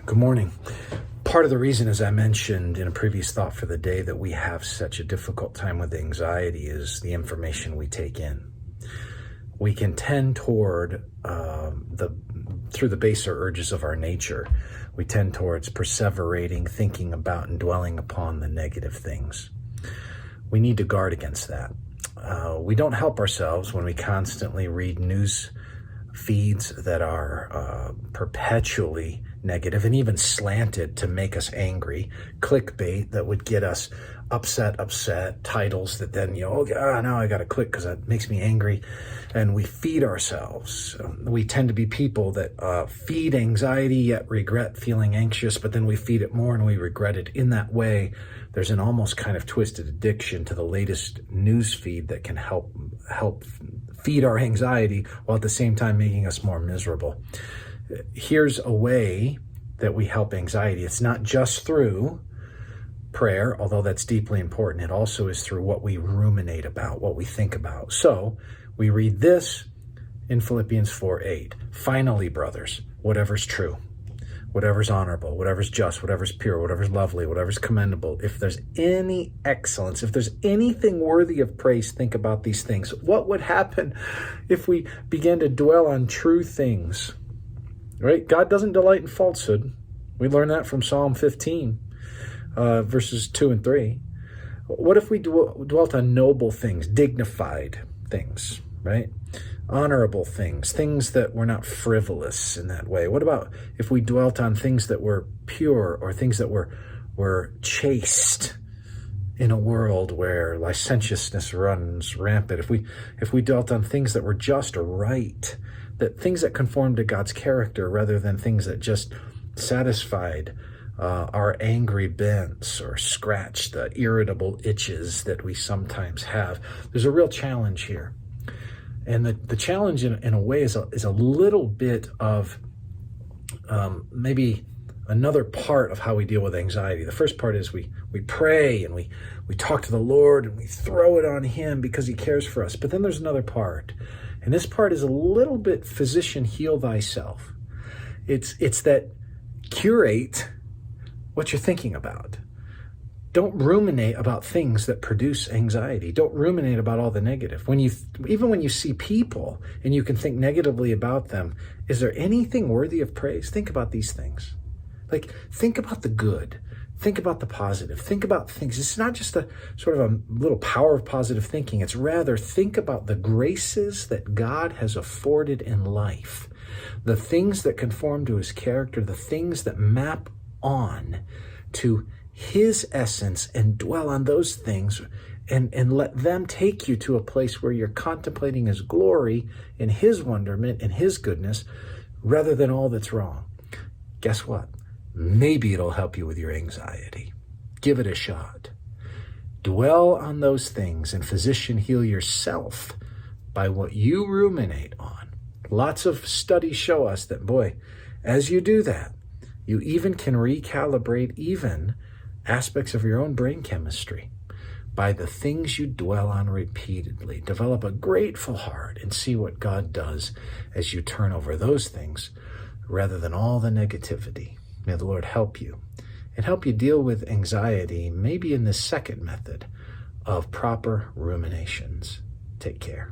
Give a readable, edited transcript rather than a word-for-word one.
Good morning. Part of the reason, as I mentioned in a previous thought for the day, that we have such a difficult time with anxiety is the information we take in. We can tend toward, through the baser urges of our nature, we tend towards perseverating, thinking about, and dwelling upon the negative things. We need to guard against that. We don't help ourselves when we constantly read news feeds that are perpetually negative and even slanted to make us angry, clickbait that would get us upset, titles that then, now I got to click because that makes me angry. And we feed ourselves. We tend to be people that feed anxiety yet regret feeling anxious, but then we feed it more and we regret it. In that way, there's an almost kind of twisted addiction to the latest news feed that can help feed our anxiety while at the same time making us more miserable. Here's a way that we help anxiety. It's not just through prayer, although that's deeply important. It also is through what we ruminate about, what we think about. So we read this in Philippians 4:8. Finally, brothers, whatever's true, whatever's honorable, whatever's just, whatever's pure, whatever's lovely, whatever's commendable, if there's any excellence, if there's anything worthy of praise, think about these things. What would happen if we began to dwell on true things? Right? God doesn't delight in falsehood. We learn that from Psalm 15, verses 2 and 3. What if we dwelt on noble things, dignified things, right? Honorable things, things that were not frivolous in that way? What about if we dwelt on things that were pure or things that were chaste in a world where licentiousness runs rampant? If we dwelt on things that were just or right, that things that conform to God's character rather than things that just satisfied our angry bents or scratch the irritable itches that we sometimes have. There's a real challenge here. And the challenge in a way is a little bit of maybe another part of how we deal with anxiety. The first part is we pray and we talk to the Lord and we throw it on Him because He cares for us. But then there's another part. And this part is a little bit physician, heal thyself. It's that curate what you're thinking about. Don't ruminate about things that produce anxiety. Don't ruminate about all the negative. Even when you see people and you can think negatively about them, is there anything worthy of praise? Think about these things. Like, think about the good. Think about the positive. Think about things. It's not just a sort of a little power of positive thinking. It's rather think about the graces that God has afforded in life, the things that conform to His character, the things that map on to His essence, and dwell on those things and let them take you to a place where you're contemplating His glory and His wonderment and His goodness rather than all that's wrong. Guess what? Maybe it'll help you with your anxiety. Give it a shot. Dwell on those things and physician heal yourself by what you ruminate on. Lots of studies show us that, boy, as you do that, you even can recalibrate even aspects of your own brain chemistry by the things you dwell on repeatedly. Develop a grateful heart and see what God does as you turn over those things rather than all the negativity. May the Lord help you and help you deal with anxiety, maybe in this second method of proper ruminations. Take care.